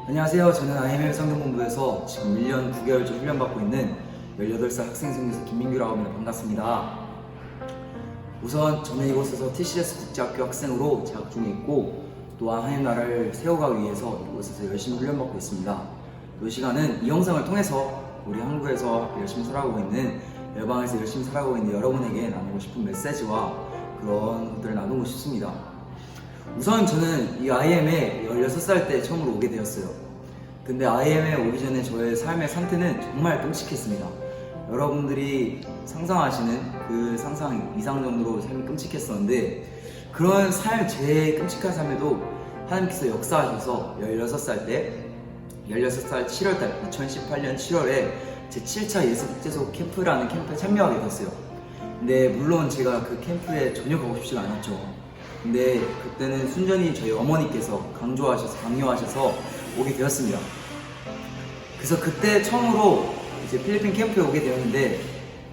안녕하세요. 저는 IML 상경본부에서 지금 1년 9개월째 훈련받고 있는 18살 학생 생명사 김민규라고 합니다. 반갑습니다. 우선 저는 이곳에서 TCS 국제학교 학생으로 재학 중에 있고, 또한 하나님 나라를 세워가기 위해서 이곳에서 열심히 훈련받고 있습니다. 이 시간은 이 영상을 통해서 우리 한국에서 열심히 살아가고 있는, 열방에서 열심히 살아가고 있는 여러분에게 나누고 싶은 메시지와 그런 것들을 나누고 싶습니다. 우선 저는 이 IM에 16살 때 처음으로 오게 되었어요. 근데 IM에 오기 전에 저의 삶의 상태는 정말 끔찍했습니다. 여러분들이 상상하시는 그 상상 이상 정도로 삶이 끔찍했었는데, 그런 삶, 제 끔찍한 삶에도 하나님께서 역사하셔서 16살 7월달 2018년 7월에 제 7차 예수국제소 캠프라는 캠프에 참여하게 됐어요. 근데 물론 제가 그 캠프에 전혀 가고 싶지가 않았죠. 근데 그때는 순전히 저희 어머니께서 강요하셔서 오게 되었습니다. 그래서 그때 처음으로 이제 필리핀 캠프에 오게 되었는데,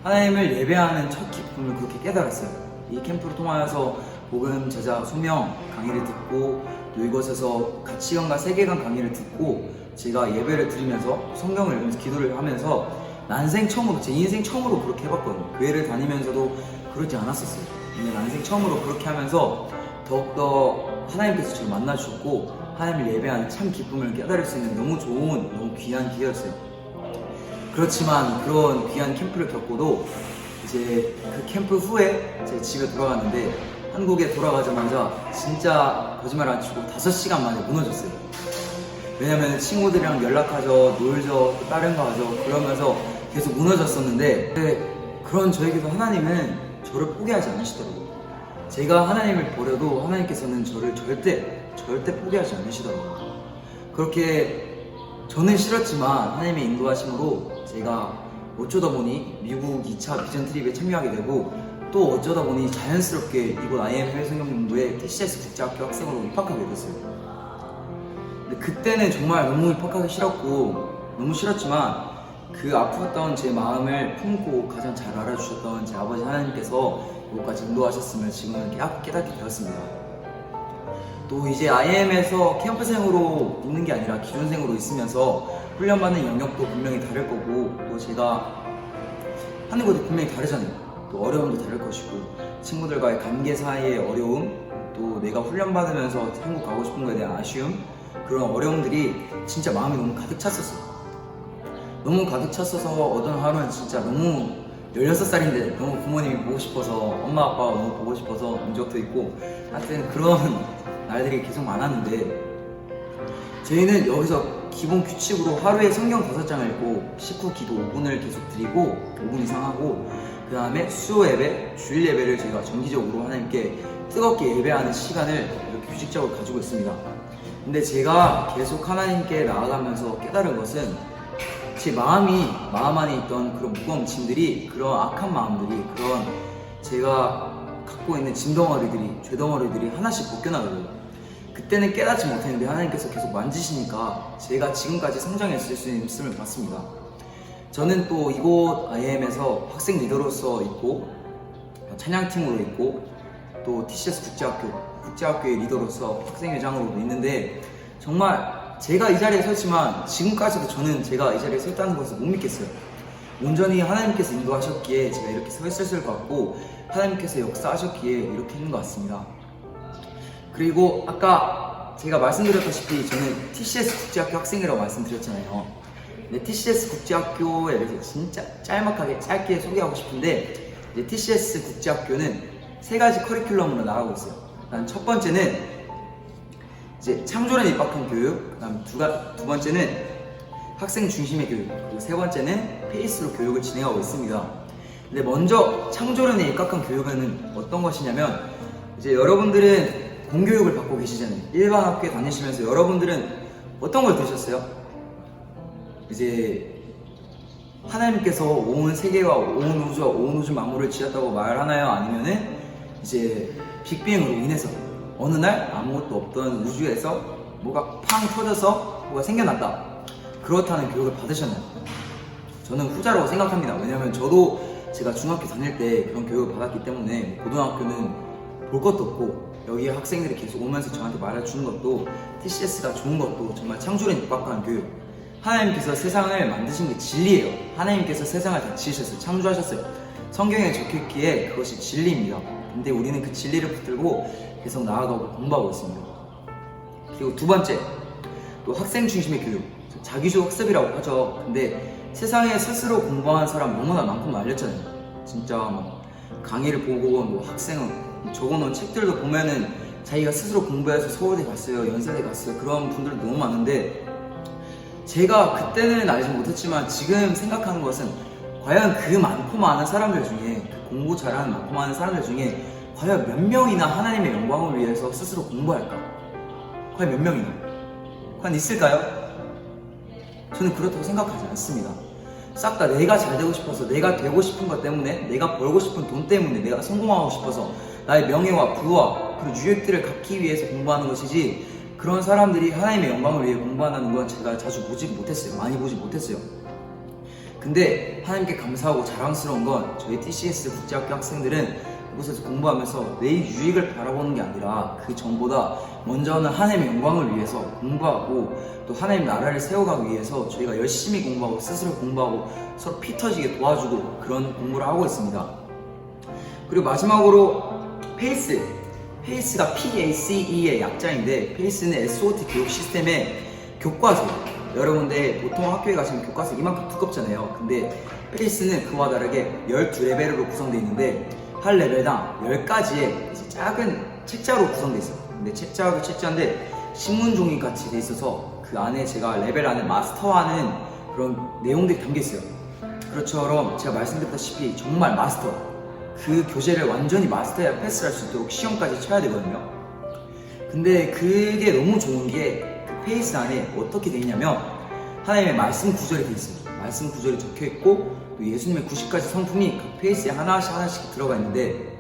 하나님을 예배하는 첫 기쁨을 그렇게 깨달았어요. 이 캠프를 통하여서 복음 제자 소명 강의를 듣고, 또 이곳에서 가치관과 세계관 강의를 듣고, 제가 예배를 드리면서 성경을 읽으면서 기도를 하면서 난생 처음으로, 제 인생 처음으로 그렇게 해봤거든요. 교회를 다니면서도 그러지 않았었어요. 근데 난생 처음으로 그렇게 하면서 더욱더 하나님께서 저를 만나주셨고, 하나님을 예배하는 참 기쁨을 깨달을 수 있는 너무 좋은, 너무 귀한 기회였어요. 그렇지만 그런 귀한 캠프를 겪고도 이제 그 캠프 후에 제가 집에 돌아갔는데, 한국에 돌아가자마자 진짜 거짓말 안 치고 5시간 만에 무너졌어요. 왜냐면 친구들이랑 연락하죠, 놀죠, 또 다른 거 하죠, 그러면서 계속 무너졌었는데, 그런 저에게도 하나님은 저를 포기하지 않으시더라고요. 제가 하나님을 버려도 하나님께서는 저를 절대 포기하지 않으시더라고요. 그렇게 저는 싫었지만 하나님의 인도하심으로 제가 어쩌다 보니 미국 2차 비전 트립에 참여하게 되고, 또 어쩌다 보니 자연스럽게 이곳 IM 해외성경본부에 TCS 국제학교 학생으로 입학하게 됐어요. 근데 그때는 정말 너무 입학하기 싫었고 너무 싫었지만, 그 아팠던 제 마음을 품고 가장 잘 알아주셨던 제 아버지 하나님께서 이곳까지 인도하셨으면 지금은 깨닫게 되었습니다. 또 이제 IM에서 캠프생으로 있는 게 아니라 기존생으로 있으면서 훈련받는 영역도 분명히 다를 거고, 또 제가 하는 것도 분명히 다르잖아요. 또 어려움도 다를 것이고, 친구들과의 관계 사이의 어려움, 또 내가 훈련받으면서 한국 가고 싶은 거에 대한 아쉬움, 그런 어려움들이 진짜 마음이 너무 가득 찼었어요. 너무 가득 찼어서 어떤 하루는 진짜 너무 16살인데 너무 부모님이 보고 싶어서, 엄마 아빠가 너무 보고 싶어서 온 적도 있고, 하여튼 그런 날들이 계속 많았는데, 저희는 여기서 기본 규칙으로 하루에 성경 5장을 읽고 식후 기도 5분을 계속 드리고, 5분 이상 하고, 그 다음에 수요 예배, 주일 예배를 저희가 정기적으로 하나님께 뜨겁게 예배하는 시간을 이렇게 규칙적으로 가지고 있습니다. 근데 제가 계속 하나님께 나아가면서 깨달은 것은, 제 마음 안에 있던 그런 무거운 짐들이, 그런 악한 마음들이, 그런 제가 갖고 있는 짐덩어리들이, 죄덩어리들이 하나씩 벗겨나더라고요. 그때는 깨닫지 못했는데 하나님께서 계속 만지시니까 제가 지금까지 성장했을 수 있음을 봤습니다. 저는 또 이곳 IM에서 학생 리더로서 있고, 찬양팀으로 있고, 또 TCS 국제학교의 리더로서 학생회장으로도 있는데, 정말 제가 이 자리에 섰지만 지금까지도 저는 제가 이 자리에 섰다는 것을 못 믿겠어요. 온전히 하나님께서 인도하셨기에 제가 이렇게 서 있었을 것 같고, 하나님께서 역사하셨기에 이렇게 있는 것 같습니다. 그리고 아까 제가 말씀드렸다시피 저는 TCS 국제학교 학생이라고 말씀드렸잖아요. 근데 TCS 국제학교에 대해서 진짜 짧게 소개하고 싶은데, 이제 TCS 국제학교는 3가지 커리큘럼으로 나가고 있어요. 일단 첫 번째는 이제 창조론에 입학한 교육, 그다음 두 번째는 학생 중심의 교육, 그리고 3번째는 페이스로 교육을 진행하고 있습니다. 근데 먼저 창조론에 입학한 교육은 어떤 것이냐면, 이제 여러분들은 공교육을 받고 계시잖아요. 일반 학교에 다니시면서 여러분들은 어떤 걸 들으셨어요? 이제 하나님께서 온 세계와 온 우주와 온 우주 만물을 지었다고 말하나요? 아니면은 이제 빅뱅으로 인해서 어느 날 아무것도 없던 우주에서 뭐가 팡 터져서 뭐가 생겨났다, 그렇다는 교육을 받으셨나요? 저는 후자라고 생각합니다. 왜냐면 저도 제가 중학교 다닐 때 그런 교육을 받았기 때문에, 고등학교는 볼 것도 없고 여기 학생들이 계속 오면서 저한테 말해주는 것도 TCS가 좋은 것도 정말 창조력에 입각한 교육. 하나님께서 세상을 만드신 게 진리예요. 하나님께서 세상을 다 지으셨어요. 창조하셨어요. 성경에 적혀있기에 그것이 진리입니다. 근데 우리는 그 진리를 붙들고 계속 나아가고 공부하고 있습니다. 그리고 두 번째, 또 학생 중심의 교육. 자기주도 학습이라고 하죠. 근데 세상에 스스로 공부하는 사람 너무나 많고 말렸잖아요. 진짜 막 강의를 보고 뭐 학생은 적어놓은 책들도 보면은 자기가 스스로 공부해서 서울대 갔어요, 연세대 갔어요, 그런 분들도 너무 많은데, 제가 그때는 알지 못했지만 지금 생각하는 것은 과연 그 많고 많은 사람들 중에, 그 공부 잘하는 많고 많은 사람들 중에 과연 몇 명이나 하나님의 영광을 위해서 스스로 공부할까? 과연 몇 명이나? 과연 있을까요? 저는 그렇다고 생각하지 않습니다. 싹 다 내가 잘 되고 싶어서, 내가 되고 싶은 것 때문에, 내가 벌고 싶은 돈 때문에, 내가 성공하고 싶어서 나의 명예와 부와 그리고 유익들을 갖기 위해서 공부하는 것이지, 그런 사람들이 하나님의 영광을 위해 공부한다는 건 제가 자주 보지 못했어요. 많이 보지 못했어요. 근데 하나님께 감사하고 자랑스러운 건 저희 TCS 국제학교 학생들은 그곳에서 공부하면서 내 유익을 바라보는 게 아니라 그 전보다 먼저는 하나님의 영광을 위해서 공부하고 또 하나님 나라를 세워가기 위해서 저희가 열심히 공부하고 스스로 공부하고 서로 피 터지게 도와주고 그런 공부를 하고 있습니다. 그리고 마지막으로 페이스가 PACE의 약자인데, 페이스는 SOT 교육 시스템의 교과서. 여러분들 보통 학교에 가시면 교과서 이만큼 두껍잖아요. 근데 페이스는 그와 다르게 12레벨으로 구성되어 있는데 한 레벨당 10가지의 작은 책자로 구성되어 있어요. 근데 책자도 책자인데 신문 종이 같이 돼 있어서 그 안에 제가 레벨 안에 마스터하는 그런 내용들이 담겨 있어요. 그렇처럼 제가 말씀드렸다시피 정말 마스터, 그 교재를 완전히 마스터해야 패스를 할 수 있도록 시험까지 쳐야 되거든요. 근데 그게 너무 좋은 게 그 페이스 안에 어떻게 돼 있냐면 하나님의 말씀 구절이 돼 있어요. 말씀 구절이 적혀 있고 또 예수님의 90가지 성품이 그 페이스에 하나씩 들어가 있는데,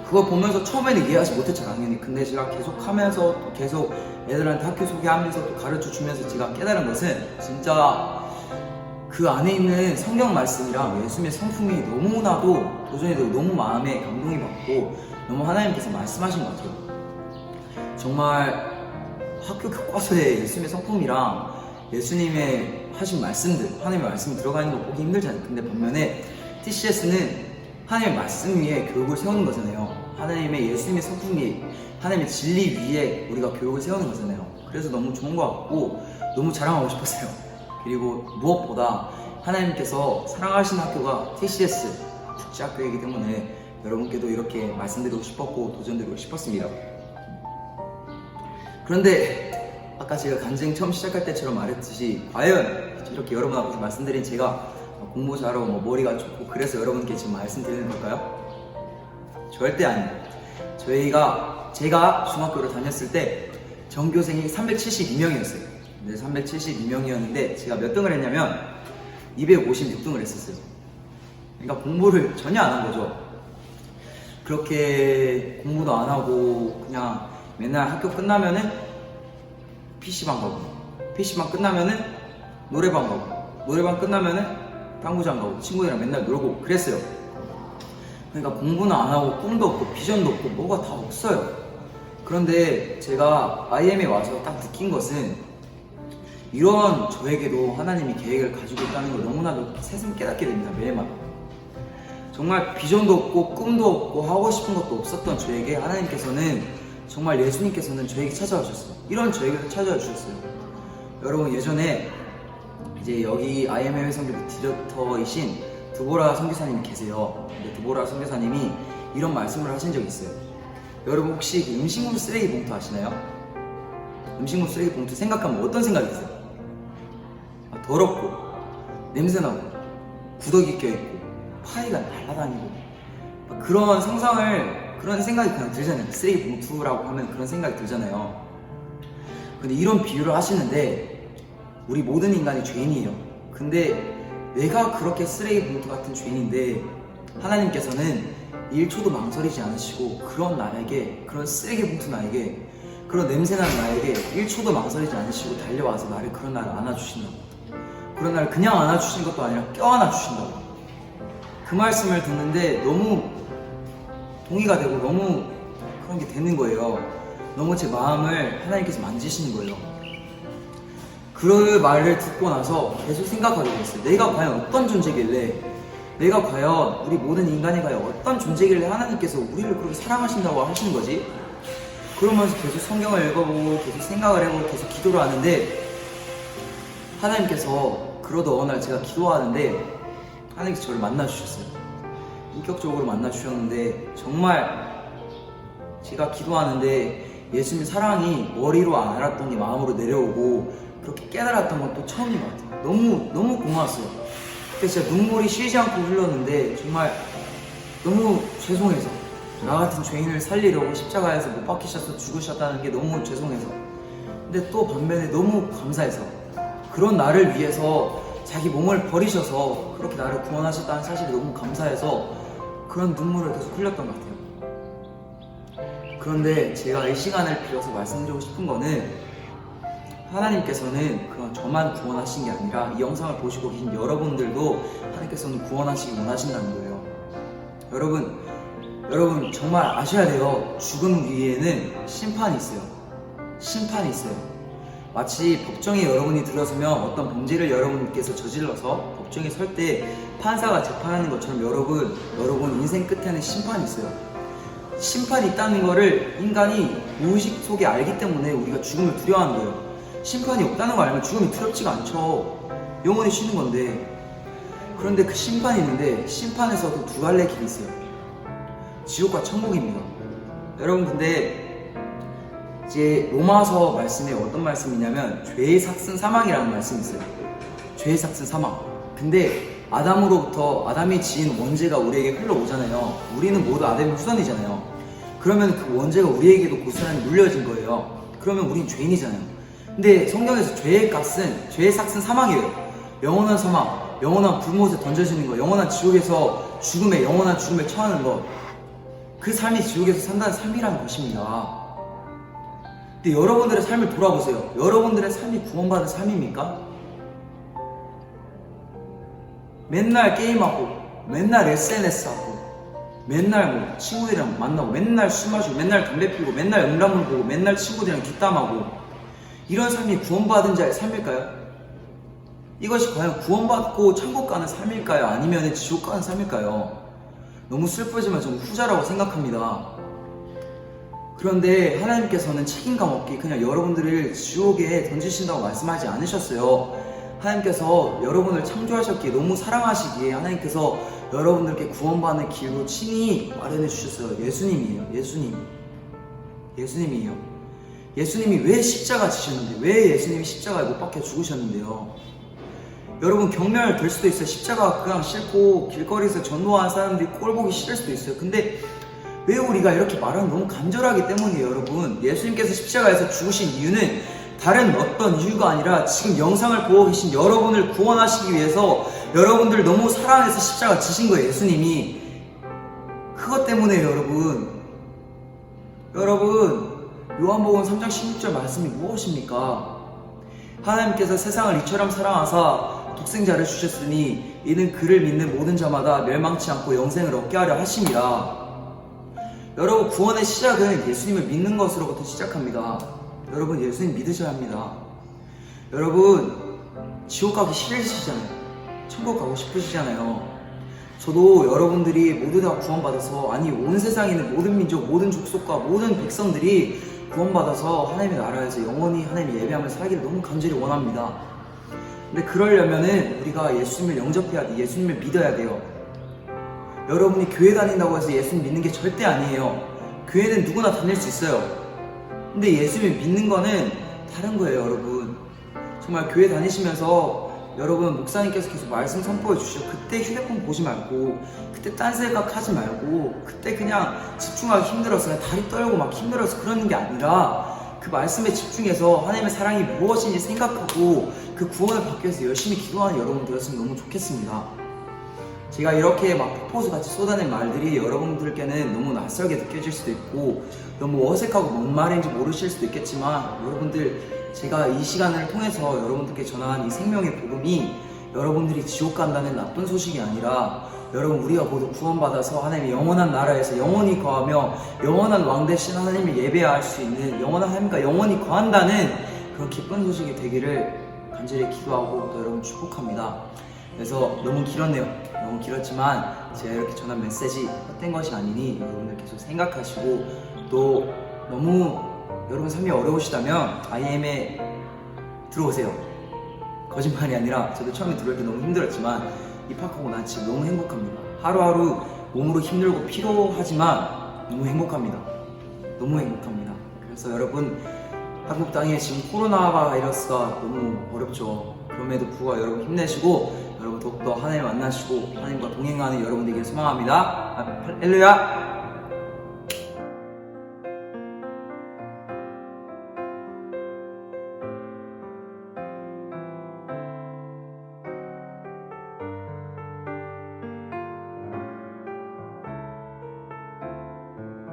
그거 보면서 처음에는 이해하지 못했죠, 당연히. 근데 제가 계속 하면서 또 계속 애들한테 학교 소개하면서 또 가르쳐 주면서 제가 깨달은 것은 진짜 그 안에 있는 성경 말씀이랑 예수님의 성품이 너무나도 도전이 되고 너무 마음에 감동이 받고 너무 하나님께서 말씀하신 것 같아요. 정말 학교 교과서에 예수님의 성품이랑 예수님의 하신 말씀들, 하나님의 말씀이 들어가 있는 거 보기 힘들잖아요. 근데 반면에 TCS는 하나님의 말씀 위에 교육을 세우는 거잖아요. 하나님의 예수님의 성품 위에, 하나님의 진리 위에 우리가 교육을 세우는 거잖아요. 그래서 너무 좋은 것 같고 너무 자랑하고 싶었어요. 그리고 무엇보다 하나님께서 사랑하시는 학교가 TCS 국제학교이기 때문에 여러분께도 이렇게 말씀드리고 싶었고 도전드리고 싶었습니다. 그런데 아까 제가 간증 처음 시작할 때처럼 말했듯이 과연 이렇게 여러분 앞에서 말씀드린 제가 공부 잘하고 머리가 좋고 그래서 여러분께 지금 말씀드리는 걸까요? 절대 아니에요. 제가 중학교를 다녔을 때 전교생이 372명이었어요. 네, 372명이었는데 제가 몇 등을 했냐면 256등을 했었어요. 그러니까 공부를 전혀 안 한 거죠. 그렇게 공부도 안 하고 그냥 맨날 학교 끝나면은 PC방 가고, PC방 끝나면은 노래방 가고, 노래방 끝나면은 당구장 가고 친구들이랑 맨날 놀고 그랬어요. 그러니까 공부는 안 하고 꿈도 없고 비전도 없고 뭐가 다 없어요. 그런데 제가 IM에 와서 딱 느낀 것은 이런 저에게도 하나님이 계획을 가지고 있다는 걸 너무나도 새삼 깨닫게 됩니다. 매일마다. 정말 비전도 없고 꿈도 없고 하고 싶은 것도 없었던 저에게 하나님께서는 정말 예수님께서는 저에게 찾아와 주셨어요. 이런 저에게 찾아와 주셨어요. 여러분 예전에 이제 여기 IM의 선교부 디렉터이신 드보라 선교사님이 계세요. 근데 드보라 선교사님이 이런 말씀을 하신 적이 있어요. 여러분 혹시 그 음식물 쓰레기 봉투 아시나요? 음식물 쓰레기 봉투 생각하면 어떤 생각이 드세요? 더럽고 냄새나고 구더기 껴있고 파이가 날아다니고 그런 상상을, 그런 생각이 그냥 들잖아요. 쓰레기 봉투라고 하면 그런 생각이 들잖아요. 근데 이런 비유를 하시는데 우리 모든 인간이 죄인이에요. 근데 내가 그렇게 쓰레기 봉투 같은 죄인인데 하나님께서는 1초도 망설이지 않으시고 그런 나에게, 그런 쓰레기 봉투 나에게, 그런 냄새나는 나에게 1초도 망설이지 않으시고 달려와서 나를, 그런 나를 안아주신다고. 그런 나를 그냥 안아주신 것도 아니라 껴안아 주신다고. 그 말씀을 듣는데 너무 동의가 되고 너무 그런 게 되는 거예요. 너무 제 마음을 하나님께서 만지시는 거예요. 그 말을 듣고 나서 계속 생각하게 됐어요. 내가 과연 어떤 존재길래, 내가 과연 우리 모든 인간이 과연 어떤 존재길래 하나님께서 우리를 그렇게 사랑하신다고 하시는 거지? 그러면서 계속 성경을 읽어보고 계속 생각을 해보고 계속 기도를 하는데, 하나님께서 그러다 어느 날 제가 기도하는데 하나님께서 저를 만나주셨어요. 인격적으로 만나주셨는데, 정말 제가 기도하는데 예수님 사랑이 머리로 안 알았던 게 마음으로 내려오고 그렇게 깨달았던 건 또 처음인 것 같아요. 너무 고마웠어요. 그때 진짜 눈물이 쉬지 않고 흘렀는데, 정말 너무 죄송해서, 나 같은 죄인을 살리려고 십자가에서 못 박히셔서 죽으셨다는 게 너무 죄송해서, 근데 또 반면에 너무 감사해서, 그런 나를 위해서 자기 몸을 버리셔서 그렇게 나를 구원하셨다는 사실이 너무 감사해서 그런 눈물을 계속 흘렸던 것 같아요. 그런데 제가 이 시간을 빌어서 말씀드리고 싶은 거는, 하나님께서는 그런 저만 구원하신 게 아니라 이 영상을 보시고 계신 여러분들도 하나님께서는 구원하시기 원하신다는 거예요. 여러분 정말 아셔야 돼요. 죽음 위에는 심판이 있어요. 심판이 있어요. 마치 법정에 여러분이 들어서면 어떤 범죄를 여러분께서 저질러서 법정에 설 때 판사가 재판하는 것처럼 여러분 인생 끝에는 심판이 있어요. 심판이 있다는 거를 인간이 무의식 속에 알기 때문에 우리가 죽음을 두려워하는 거예요. 심판이 없다는 거 알면 죽음이 두렵지가 않죠. 영원히 쉬는 건데. 그런데 그 심판이 있는데, 심판에서도 두 갈래 길이 있어요. 지옥과 천국입니다. 여러분, 근데 이제 로마서 말씀에 어떤 말씀이냐면 죄의 삭슨 사망이라는 말씀이 있어요. 죄의 삭슨 사망. 근데 아담이 지은 원죄가 우리에게 흘러오잖아요. 우리는 모두 아담의 후손이잖아요. 그러면 그 원죄가 우리에게도 고스란히 물려진 거예요. 그러면 우린 죄인이잖아요. 근데 성경에서 죄의 삭슨 사망이에요. 영원한 사망, 영원한 불못에 던져지는 거, 영원한 지옥에서 영원한 죽음에 처하는 거, 그 삶이 지옥에서 산다는 삶이라는 것입니다. 근데 여러분들의 삶을 돌아보세요. 여러분들의 삶이 구원받은 삶입니까? 맨날 게임하고, 맨날 SNS 하고, 맨날 친구들이랑 만나고, 맨날 술 마시고, 맨날 담배 피우고, 맨날 음란물 보고, 맨날 친구들이랑 뒷담하고, 이런 삶이 구원받은 자의 삶일까요? 이것이 과연 구원받고 천국 가는 삶일까요? 아니면 지옥 가는 삶일까요? 너무 슬프지만 저는 후자라고 생각합니다. 그런데 하나님께서는 책임감 없게 그냥 여러분들을 지옥에 던지신다고 말씀하지 않으셨어요. 하나님께서 여러분을 창조하셨기에, 너무 사랑하시기에 하나님께서 여러분들께 구원받는 길로 친히 마련해 주셨어요. 예수님이에요. 예수님이 왜 십자가 지셨는데, 왜 예수님이 십자가에 못 박혀 죽으셨는데요? 여러분, 경멸 될 수도 있어요. 십자가 그냥 싫고 길거리에서 전도하는 사람들이 꼴 보기 싫을 수도 있어요. 근데 왜 우리가 이렇게 말하면 너무 간절하기 때문이에요. 여러분, 예수님께서 십자가에서 죽으신 이유는 다른 어떤 이유가 아니라 지금 영상을 보고 계신 여러분을 구원하시기 위해서, 여러분들 너무 사랑해서 십자가 지신 거예요. 예수님이. 그것 때문에요. 여러분, 요한복음 3장 16절 말씀이 무엇입니까? 하나님께서 세상을 이처럼 사랑하사 독생자를 주셨으니 이는 그를 믿는 모든 자마다 멸망치 않고 영생을 얻게 하려 하심이라. 여러분, 구원의 시작은 예수님을 믿는 것으로부터 시작합니다. 여러분, 예수님 믿으셔야 합니다. 여러분, 지옥 가기 싫으시잖아요. 천국 가고 싶으시잖아요. 저도 여러분들이 모두 다 구원받아서, 아니 온 세상에 있는 모든 민족, 모든 족속과 모든 백성들이 구원받아서 하나님의 나라에서 영원히 하나님의 예배하며 살기를 너무 간절히 원합니다. 근데 그러려면은 우리가 예수님을 영접해야 돼. 예수님을 믿어야 돼요. 여러분이 교회 다닌다고 해서 예수님 믿는 게 절대 아니에요. 교회는 누구나 다닐 수 있어요. 근데 예수님을 믿는 거는 다른 거예요. 여러분, 정말 교회 다니시면서 여러분, 목사님께서 계속 말씀 선포해 주시죠. 그때 휴대폰 보지 말고, 그때 딴 생각 하지 말고, 그때 그냥 집중하기 힘들어서 그냥 다리 떨고 막 힘들어서 그러는 게 아니라, 그 말씀에 집중해서 하나님의 사랑이 무엇인지 생각하고 그 구원을 받기 위해서 열심히 기도하는 여러분 되었으면 너무 좋겠습니다. 제가 이렇게 막 폭포수같이 쏟아낸 말들이 여러분들께는 너무 낯설게 느껴질 수도 있고 너무 어색하고 뭔 말인지 모르실 수도 있겠지만, 여러분들, 제가 이 시간을 통해서 여러분들께 전한 이 생명의 복음이 여러분들이 지옥 간다는 나쁜 소식이 아니라 여러분 우리가 모두 구원받아서 하나님의 영원한 나라에서 영원히 거하며 영원한 왕 대신 하나님을 예배할 수 있는 영원한 하나님과 영원히 거한다는 그런 기쁜 소식이 되기를 간절히 기도하고 또 여러분 축복합니다. 그래서 너무 길었네요. 너무 길었지만 제가 이렇게 전한 메시지 헛된 것이 아니니 여러분들 계속 생각하시고 또 너무 여러분 삶이 어려우시다면 IM에 들어오세요. 거짓말이 아니라 저도 처음에 들어올 때 너무 힘들었지만 입학하고 난 지금 너무 행복합니다. 하루하루 몸으로 힘들고 피로하지만 너무 행복합니다. 너무 행복합니다. 그래서 여러분 한국 땅에 지금 코로나 바이러스가 너무 어렵죠. 그럼에도 불구하고 여러분 힘내시고 여러분 더욱더 하나님 만나시고 하나님과 동행하는 여러분 되길 소망합니다. 할렐루야.